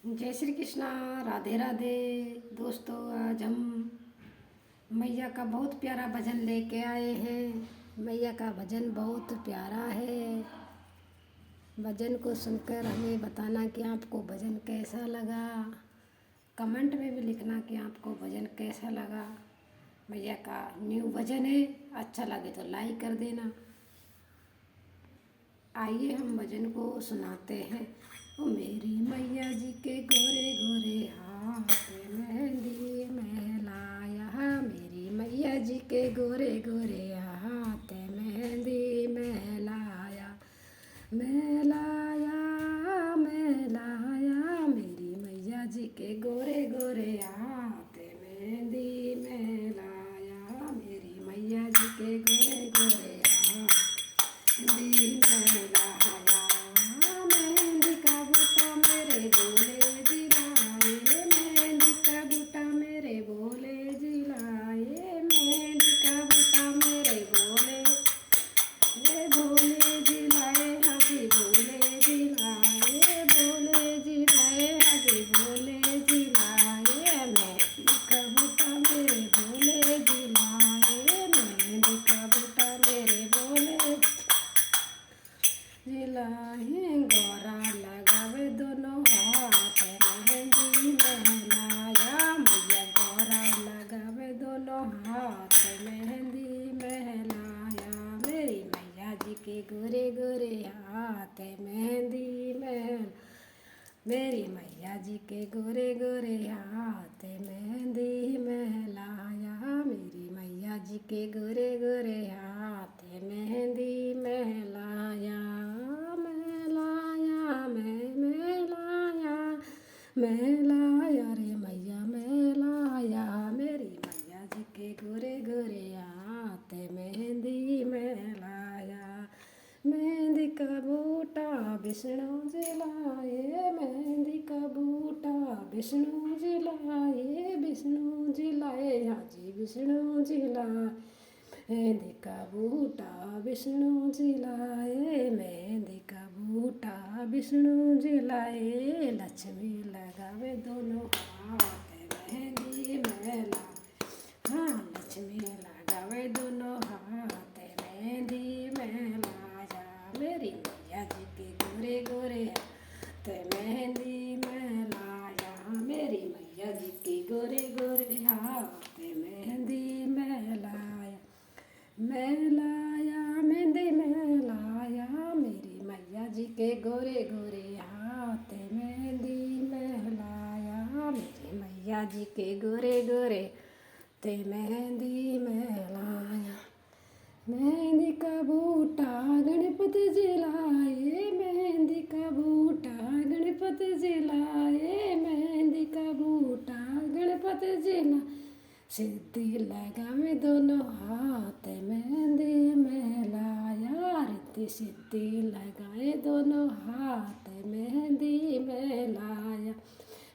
जय श्री कृष्णा। राधे राधे दोस्तों, आज हम मैया का बहुत प्यारा भजन लेके आए हैं। मैया का भजन बहुत प्यारा है। भजन को सुनकर हमें बताना कि आपको भजन कैसा लगा। कमेंट में भी लिखना कि आपको भजन कैसा लगा। मैया का न्यू भजन है, अच्छा लगे तो लाइक कर देना। आइए हम भजन को सुनाते हैं। ओ मेरी मैया जी के गोरे गोरे हाथ मेहंदी महलाया, मेरी मैया जी के गोरे गोरे हाथ मेहंदी महलाया, महलाया महलाया, मेरी मैया जी के गोरे गोरे हाथ मेहंदी महलाया, मेरी मैया जी के गोरे गोरे हाथ मेहंदी महलाया। मेहंदी का बूटा मेरे बोले जिलाए, मेहंदी का बूटा मेरे बोले जिलाए, मेहंदी का बूटा मेरे बोले जिलाए, हाजी बोले जिलाए, बोले जिलाए, हाजी बोले जिलाए, मेहंदी का बूटा मेरे बोले जिलाए, मेहंदी का बूटा मेरे बोले जिलाए। गौरा लगावे दोनों हाथ मेहंदी महलाया, मैया गौरा लगावे दोनों हाथ मेहंदी महलाया, मेरी मैया जी के गोरे गोरे हाथ मेहंदी महल, मेरी मैया जी के गोरे गोरे हाथ मेहंदी महलाया, मेरी मैया जी के गोरे गोरे हाथ मेहंदी महलाया, महलाया महलाया महलाया रे मैया महलाया, मेरी मैया जी के गोरे गोरे हाथ मेहंदी महलाया, मेहंदी का बूटा विष्णु जिलाए, मेहंदी का बूटा विष्णु जिलाए, विष्णु जिलाए, हाजी विष्णु जिलाए, मेहंदी का बूटा विष्णु जिलाए, मेहंदी का बूटा विष्णु जिलाए, लक्ष्मी लगावे दोनों हाथ मेहंदी महला, हाँ लक्ष्मी लगावे दोनों हाथ मेहंदी महलाया, मेरी मैया जी के गोरे गोरे हाथ मेहंदी महलाया, मेरी मैया जी के गोरे गोरे हाथ मेहंदी महलाया, महलाया मेहंदी महलाया, मेरी मैया जी के गोरे गोरे हाथ मेहंदी महलाया, मेरी मैया जी के गोरे गोरे ते मेहंदी महलाया, मेहंदी का बूटा गणपति जिलाए, मेहंदी का बूटा गणपति जिलाए, मेहंदी का बूटा गणपति जिला, सिद्धि लगावे दोनों हाथ मेहंदी महलाया, रिद्धि सिद्धि लगाए दोनों हाथ मेहंदी महलाया,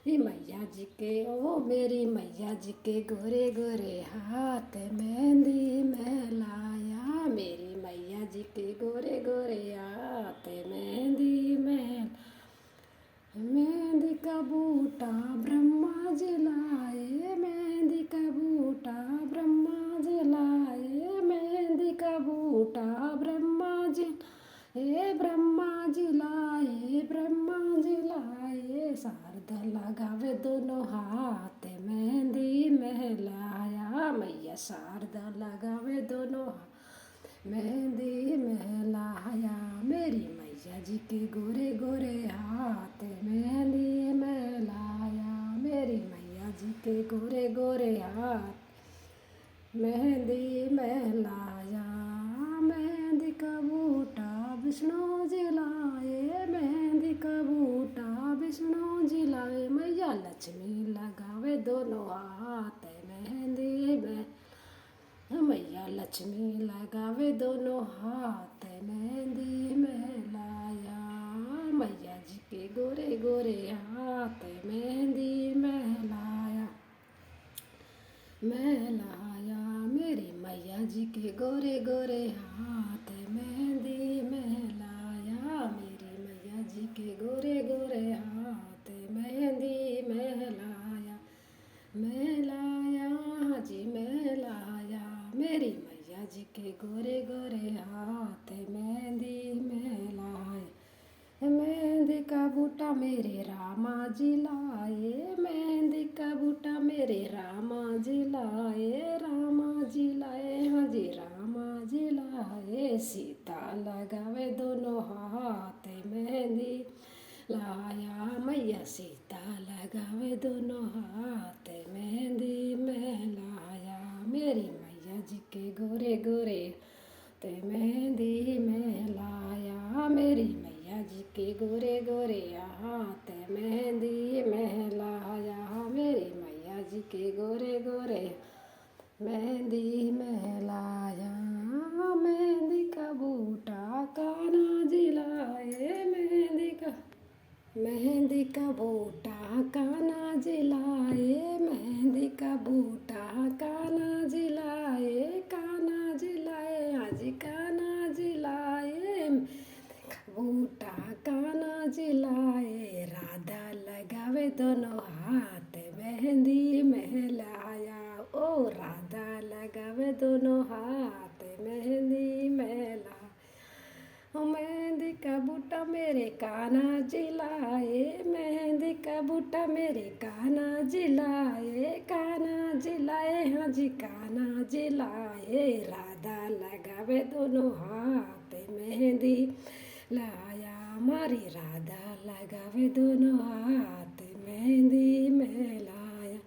मैया जी के ओ मेरी मैया जी के गोरे गोरे हाथ मेहंदी महलाया, मेरी मैया जी के गोरे गोरे हाथ मेहंदी महल, मेहंदी का बूटा ब्रह्मा जिलाए, मेहंदी का बूटा ब्रह्मा जिलाए, मेहंदी का बूटा ब्रह्मा जिलाए, ब्रह्मा जिलाए, ब्रह्मा जिलाए, शारदा लगावे दोनों हाथ मेहंदी महलाया, मैया शारदा लगावे दोनों हाथ मेहंदी महलाया, मेरी मैया जी के गोरे गोरे हाथ मेहंदी महलाया, मेरी मैया जी के गोरे गोरे हाथ मेहंदी महलाया, मेहंदी का बूटा विष्णु जिलाए, मेहंदी का बूटा विष्णु जिलाए, मैया लक्ष्मी लगावे दोनों हाथ मेहंदी में, मैया लक्ष्मी लगावे दोनों हाथ मेहंदी महलाया, मैया जी के गोरे गोरे हाथ मेहंदी महलाया, महलाया, मेरी मैया जी के गोरे गोरे हाथ मेहंदी महलाया, मेरी मैया जी के गोरे गोरे हाथ मेहंदी का बूटा मेरे रामा जी लाए, मेहंदी का बूटा मेरे रामा जी लाए, रामा जी लाए, हाँ जी रामा जी लाए। सीता लगावे दोनों हाथ मेहंदी लाया मैया, सीता लगावे दोनों हाथ मेहंदी में लाया। मेरी मैया जी के गोरे गोरे ते मेहंदी में लाया, मेरी मैया जी के गोरे गोरे हाथ मेहंदी में लाया, मेरी मैया जी के गोरे गोरे मेहंदी में लाया। मेहंदी का बूटा कान्हा जी लाए, मेहंदी का बूटा कान्हा जी लाए, मेहंदी का बूटा कान्हा जी लाए, कान्हा जी लाए, हाँ जी कान्हा जी लाए। बूटा कान्हा जी लाए, राधा लगावे दोनों हाथ मेहंदी में लाया, ओ राधा लगावे दोनों हाथ मेहंदी में लाया। मेहंदी का बूटा मेरे कान्हा जी लाए, मेहंदी का बूटा मेरे कान्हा जी लाए, कान्हा जी लाए, हाँ जी कान्हा जी लाए। राधा लगावे दोनों हाथ मेहंदी लाया, हमारी राधा लगावे दोनों हाथ मेहंदी में लाया।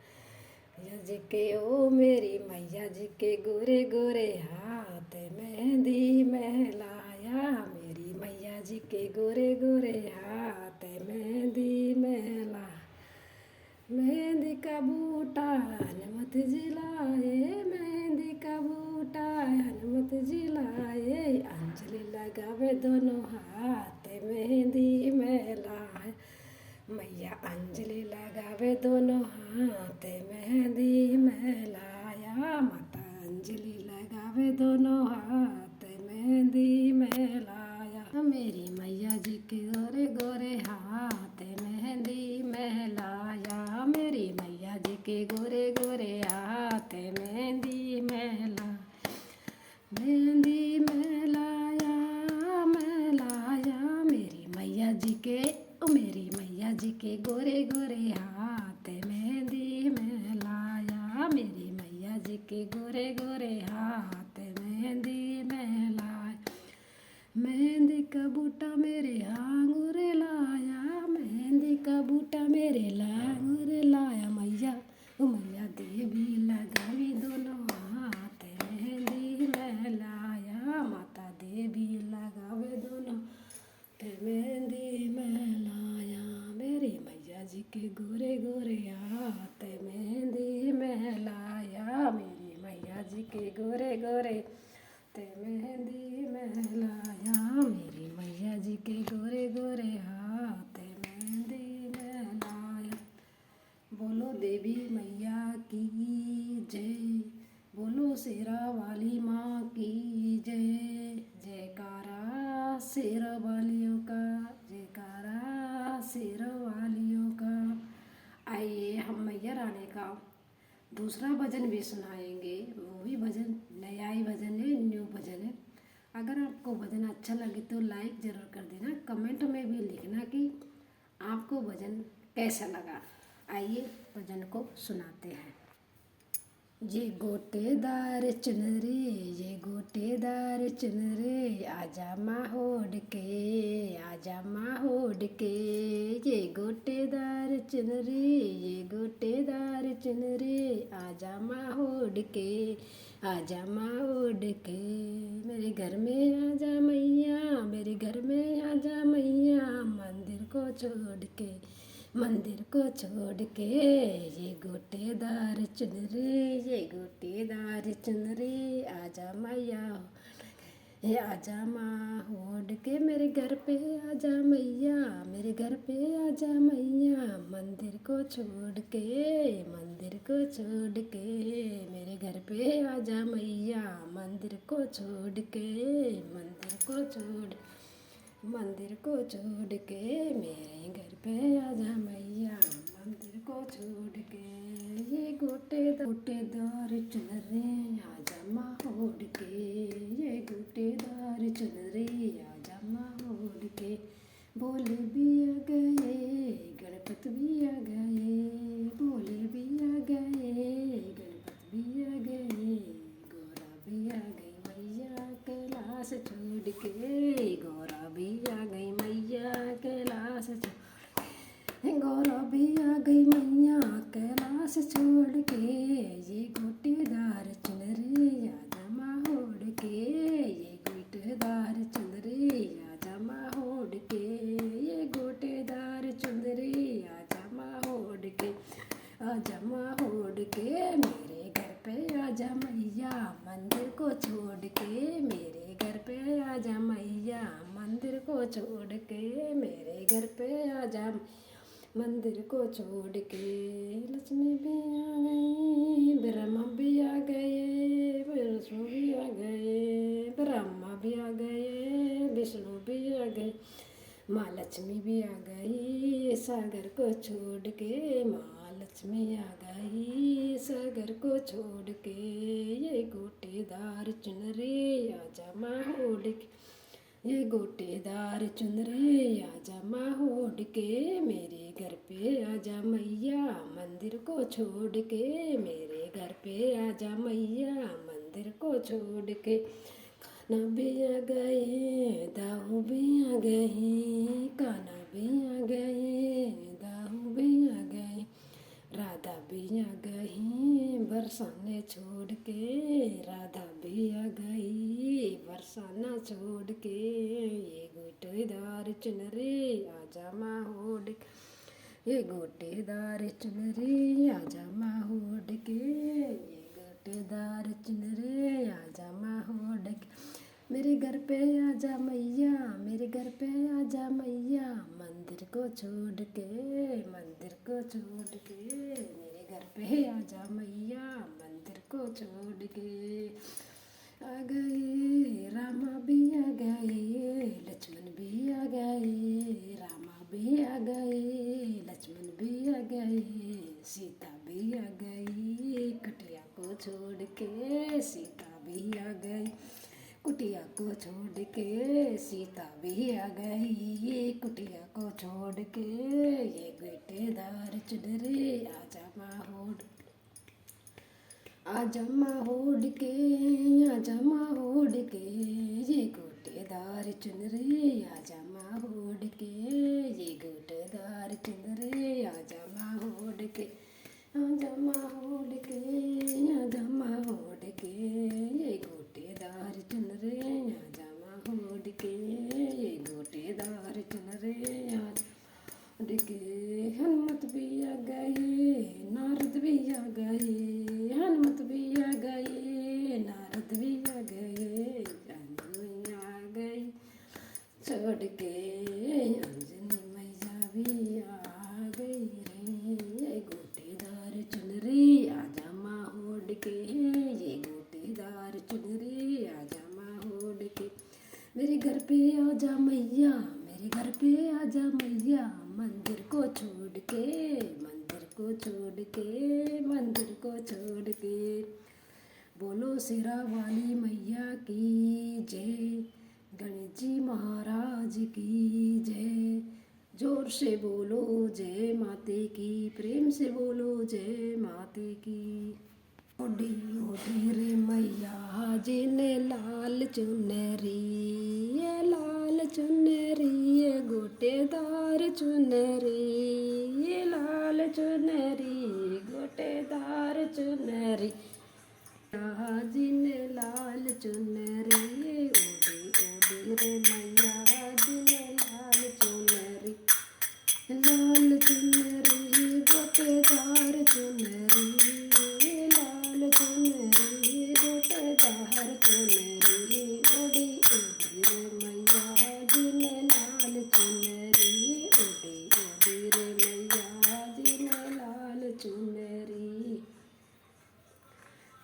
मैया जी के ओ मेरी मैया जी के गोरे गोरे हाथ मेहंदी में लाया, मेरी मैया जी के गोरे गोरे हाथ मेहंदी में ला। मेहंदी का बूटा हनुमत जी लाए, मेहंदी का बूटा हनुमत जी लाए, अंजलि लगावे दोनों हाथ मेहंदी में लाए। मैया अंजलि लगावे दोनों हाथ मेहंदी में लाया, माता अंजलि लगावे दोनों हाथ मेहंदी में लाया। मेरी मैया जी के गोरे गोरे हाथ मेहंदी में लाया, मेरी मैया जी के गोरे गोरे हाथ मेहंदी में लाया, मेहंदी में लाया, मैं लाया। मेरी मैया जी के मेरी मैया जी के गोरे गोरे हाथ मेहंदी में लाया, मेरी मैया जी के गोरे गोरे हाथ मेहंदी में लाया। मेहंदी का बूटा मेरे आंगूर लाया, मेहंदी का बूटा मेरे लांगूर लाया, मैया मैया देवी लगावी दोनों हाथ मेहंदी में लाया, माता देवी लगावे दोनों मेहंदी में लाया। मेरी मैया जी के गोरे गोरे हाथ मेहंदी में लाया, मेरी मैया जी के गोरे गोरे ते मेहंदी में लाया, मेरी मैया जी के गोरे गोरे हाथ मेहंदी में लाया। बोलो देवी मैया की जय, बोलो शेरा वाली माँ की जय, जयकारा शेर वालियों का, जयकारा शेर वालियों का। आइए हम मैया रानी का दूसरा भजन भी सुनाएंगे, वो भी भजन नया ही भजन है, न्यू भजन है। अगर आपको भजन अच्छा लगे तो लाइक ज़रूर कर देना, कमेंट में भी लिखना कि आपको भजन कैसा लगा। आइए भजन को सुनाते हैं। ये गोटेदार चुन रे, ये गोटेदार चुन रे, आजा माँ ओढ़ के, आजा माँ ओढ़ के। ये गोटेदार चुन रे, ये गोटेदार चुन रे, आजा माँ ओढ़ के, आजा माँ ओढ़ के। मेरे घर में आजा मैया, मेरे घर में आजा मैया, मंदिर को छोड़ के, मंदिर को छोड़ के। ये गोटेदार चुन रे, ये गोटेदार चुन रे, आजा मैया आजा माँ ओढ़ के। मेरे घर पे आजा मैया, मेरे घर पे आजा मैया, मंदिर को छोड़ के, मंदिर को छोड़ के। मेरे घर पे आजा मैया, मंदिर को छोड़ के, मंदिर को छोड़, मंदिर को छोड़ के। मेरे घर पे आजा मैया, मंदिर को छोड़ के। ये गोटेदार चुन रे, आजा माँ ओढ़ के, ये गोटेदार चुन रे, आजा माँ ओढ़ के। भोले भी आ गए, गणपत भी आ गए, भोले भी आ गए, गणपत भी आ गए, गौरा भी आ गई मैया कैलाश छोड़ के, गौरा भी आ गई मैया कैलाश छोड़, गौरा भी आ गई मैया कैलाश छोड़ के, ये गोटेदार चुनरिया जमा ओढ़ के, ये गोटेदार चुनरिया जमा ओढ़ के, ये गोटेदार चुनरिया जमा ओढ़ के, जमा ओढ़ के मेरे घर पे आजा मैया मंदिर को छोड़ के, मेरे घर पे आजा मैया मंदिर को छोड़ के, मेरे घर पे आजा मंदिर को छोड़ के, लक्ष्मी भी आ गई, ब्रह्मा भी आ गए, विष्णु भी आ गए, ब्रह्मा भी आ गए, विष्णु भी आ गए, माँ लक्ष्मी भी आ गई सागर को छोड़ के, माँ लक्ष्मी आ गई सागर को छोड़ के, ये गोटेदार चुनरी आजा माँ ओढ़ के, ये गोटेदार चुनरी आजा माँ ओढ़ के, मेरे घर पे आजा मैया मंदिर को छोड़ के, मेरे घर पे आजा मैया मंदिर को छोड़ के, कान्हा भी आ गए, दाऊ भी आ गए, कान्हा भी आ गए, दाऊ भी आ गए, राधा भी आ गई बरसाने छोड़ के, राधा भी आ गई बरसाना छोड़ के, ये गोटेदार चुनरी आजा माँ ओढ़ के, ये गोटेदार चुनरी आजा माँ ओढ़ के, ये गोटेदार चुनरी आजा माँ ओढ़ के, मेरे घर पे आजा मैया, मेरे घर पे आजा मैया मंदिर को छोड़ के, मंदिर को छोड़ के, मेरे घर पे आजा मैया मंदिर को छोड़ के, आ गए रामा भी आ गए, लक्ष्मण भी आ गए, रामा भी आ गए, लक्ष्मण भी आ गए, सीता भी आ गई कटिया को छोड़ के, सीता भी आ गई कुटिया को छोड़ के, सीता भी आ गई कुटिया को छोड़ के, ये गोटेदार चुनरी आजा माँ ओढ़, आजा माँ ओढ़ के, आजा माँ ओढ़ के, ये गोटेदार चुनरी आजा माँ ओढ़ के, ये गोटेदार चुनरी आजा माँ ओढ़ के, आजा माँ ओढ़ के, आजा माँ ओढ़ के, ये गोटेदार चुनरी आजा माँ ओढ़ के, ये गोटेदार चुनरी आजा ओढ़ के, हनुमत भी आ गए, नारद भी आ गए, हनुमत भी आ गए, नारद भी आ गए, अंजनी आ गई छोड़ के, अंजनी मैया भी आ गई रे, ये गोटेदार चुनरी आजा माँ ओढ़ के, ये गोटेदार चुनरी आजा माँ ओढ़ के, मेरे घर पे आजा मैया, मेरे घर पे आजा मैया मंदिर को छोड़ के, मंदिर को छोड़ के, मंदिर को छोड़ के, बोलो शेरा वाली मैया की जय, गणेश जी महाराज की जय, जोर से बोलो जय माते की, प्रेम से बोलो जय माते की। ओढ़ी ओढ़ी रे मैया जिने लाल चुनरी, ये लाल चुनरी, ये गोटेदार चुनरी, ये लाल चुनरी, गोटेदार चुनरी, जिने लाल चुनरी, ओढ़ी ओढ़ी रे मैया जिने लाल चुनरी, लाल चुनरी, गोटेदार चुनरी, लाल चुनरी, गोटेदार चुनरी, ओढ़ी ओढ़ी रे मैया जिने लाल चुनरी, ओढ़ी ओढ़ी रे मैया जिने लाल चुनरी।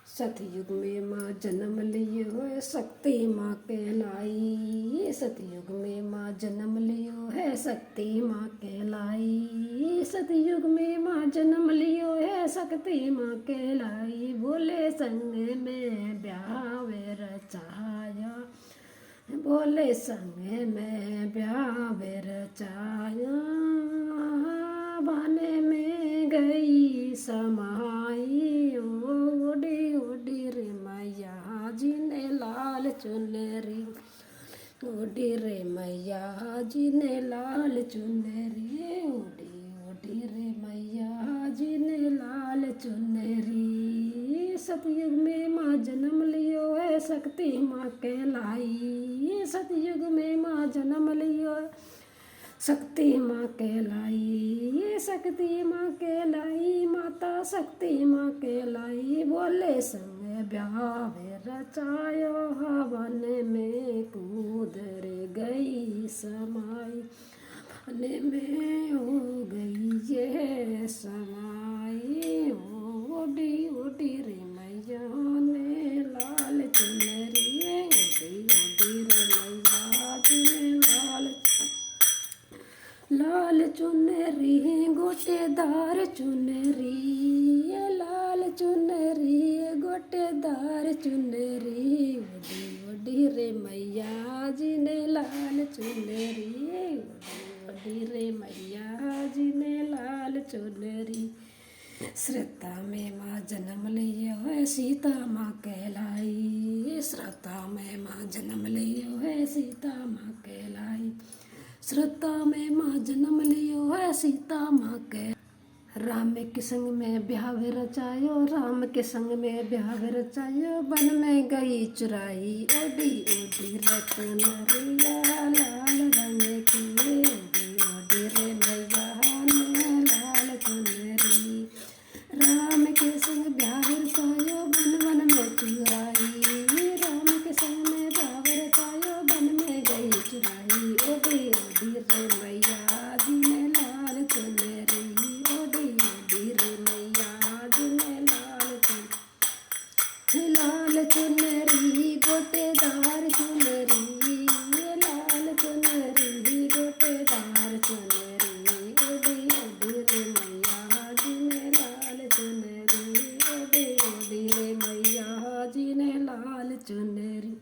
सतयुग में माँ जन्म लिए हुए शक्ति माँ कहलाई, सतयुग में माँ जन्म लियो है शक्ति माँ कहलाई, सतयुग में माँ जन्म लियो है शक्ति माँ कहलाई, बोले संग में ब्याह वे रचाया, बोले संग में ब्याह रचाया, बने में गई समाई। ओडी ओडी रे मैया जी ने लाल चुनरी, ओडी रे मैया जी ने लाल चुनरी, ओडी ओडी रे मैया जी ने लाल चुनरी। सतयुग में माँ जन्म लियो है, शक्ति माँ कहलाई। सतयुग में माँ जन्म लियो है, शक्ति माँ कहलाई। शक्ति माँ कहलाई, माता शक्ति माँ कहलाई। बोले संग ब्याह रचायो, हवन में कूद रे गई समाई। हवन में हो गई ये समाई। ओडी ओडी रे मैया ने लाल चुनरी, ओडी ओडी रे मैया ने लाल चुनरी, गोटेदार चुनरी। लाल चुनरी, गोटेदार चुनरी। ओडी ओडी रे मैया जी ने लाल चुनरी, ओडी ओडी रे मैया जी ने लाल चुनरी। श्रद्धा में माँ जन्म लियो है, सीता माँ कहलाई। श्रद्धा में माँ जन्म लियो है, सीता माँ कहलाई। श्रद्धा में माँ जन्म लियो है, सीता माँ कह। राम के संग में ब्याह रचायो, राम के संग में ब्याह रचायो, वन में गई चुराई। ओडी ओडी रतनरिया लाल रंग की, ओडी ओडी रे मैया ने लाल चुनरी। राम के संग ब्याह रचायो, वन वन में चुराई। राम के संग में ब्याह रचायो, वन में गई चुराई। ओडी ओडी रे मैया जी ने लाल चुनरी, ओडी ओडी रे मैया जी ने लाल चुनरी। लाल चुनरी, गोटेदार चुनरी। लाल चुनरी, गोटेदार चुनरी। ओडी ओडी रे मैया जी ने लाल चुनरी, ओडी ओडी रे मैया जी ने लाल चुनरी।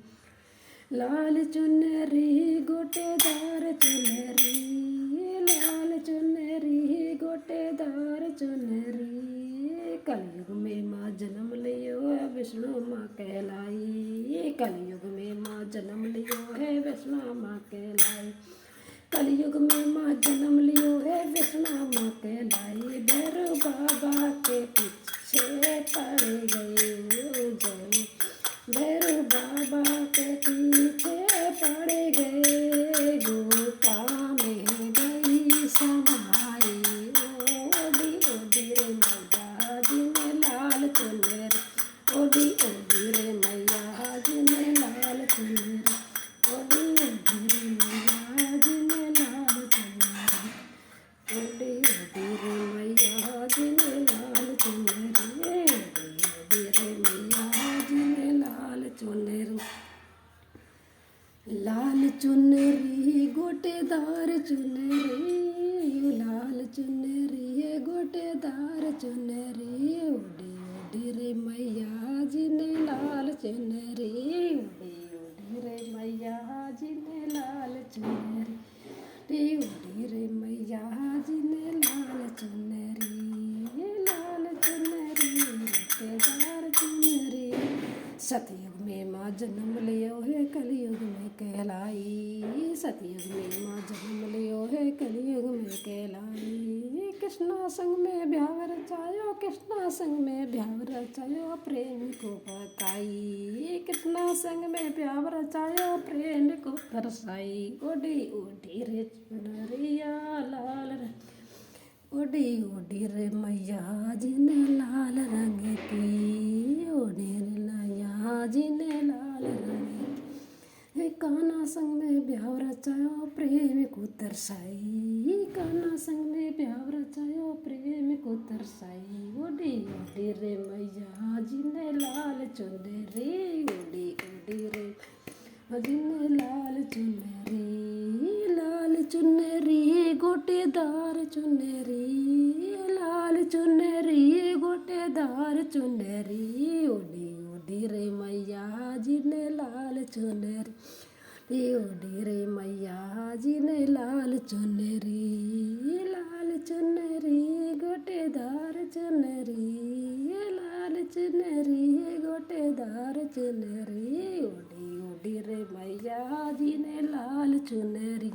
लाल चुनरी, गोटेदार चुनरी। लाल चुनरी, गोटेदार चुनरी। कलयुग में माँ जन्म लियो है, विष्णु माँ कहलाई। कलयुग में माँ जन्म लियो है, विष्णु माँ कहलाई। कलयुग में माँ जन्म लियो है, विष्णु माँ कहलाई। भैरव बाबा के पीछे पड़ गई जय, भैरव बाबा के पीछे पड़ गए, गुफा में गई समाई। ओडी ओडी रे मैया जी ने लाल चुनरी, ओडी ओडी रे मैया जी ने लाल चुनरी। ओडी ओडी रे मैया जी ने लाल चुनरी, ओडी ओडी रे मैया जी ने लाल चुनरी। ओडी ओडी रे मैया जी ने लाल चुनरी। लाल चुनरी, गोटेदार चुनरी। लाल चुनरी, गोटेदार चुनरी। ओडी ओडी रे मैया जी ने लाल चुनरी, ओडी ओडी रे मैया जी ने लाल चुनरी। ओडी रे मैया जी ने लाल चुनरी। लाल चुनरी, गोटेदार चुनरी। सतयुग में माँ जन्म लियो है, कलयुग में कहलाई। सतयुग में माँ जन्म लियो है, कलयुग में कहलाई। कृष्णा संग में ब्याह रचायो, कृष्णा संग में ब्याह रचायो, प्रेम को बताई। कृष्णा संग में ब्याह रचायो, प्रेम को बरसाई। ओडी ओडी रे चुनरिया लाल रंग, ओडी ओडी रे मैया जी ने लाल रंग की। ओडी रे मैया जी ने लाल रंग की। कान्हा संग में ब्याह रचायो, प्रेम को तरसाई। कान्हा संग में ब्याह रचायो, प्रेम को तरसाई। ओडी ओडी रे मैया जी ने लाल चुनरी, ओडी ओडी रे जी ने लाल चुनरी। लाल चुनरी, गोटेदार चुनरी। लाल चुनरी, गोटेदार चुनरी। ओडी ओडी रे मैया जी ने लाल चुनरी, ओढ़ी रे मैया जी ने लाल चुनरी गोटेदार चुनरी लाल चुनरी गोटेदार चुनरी ओढ़ी ओढ़ी रे मैया जी ने लाल चुनरी।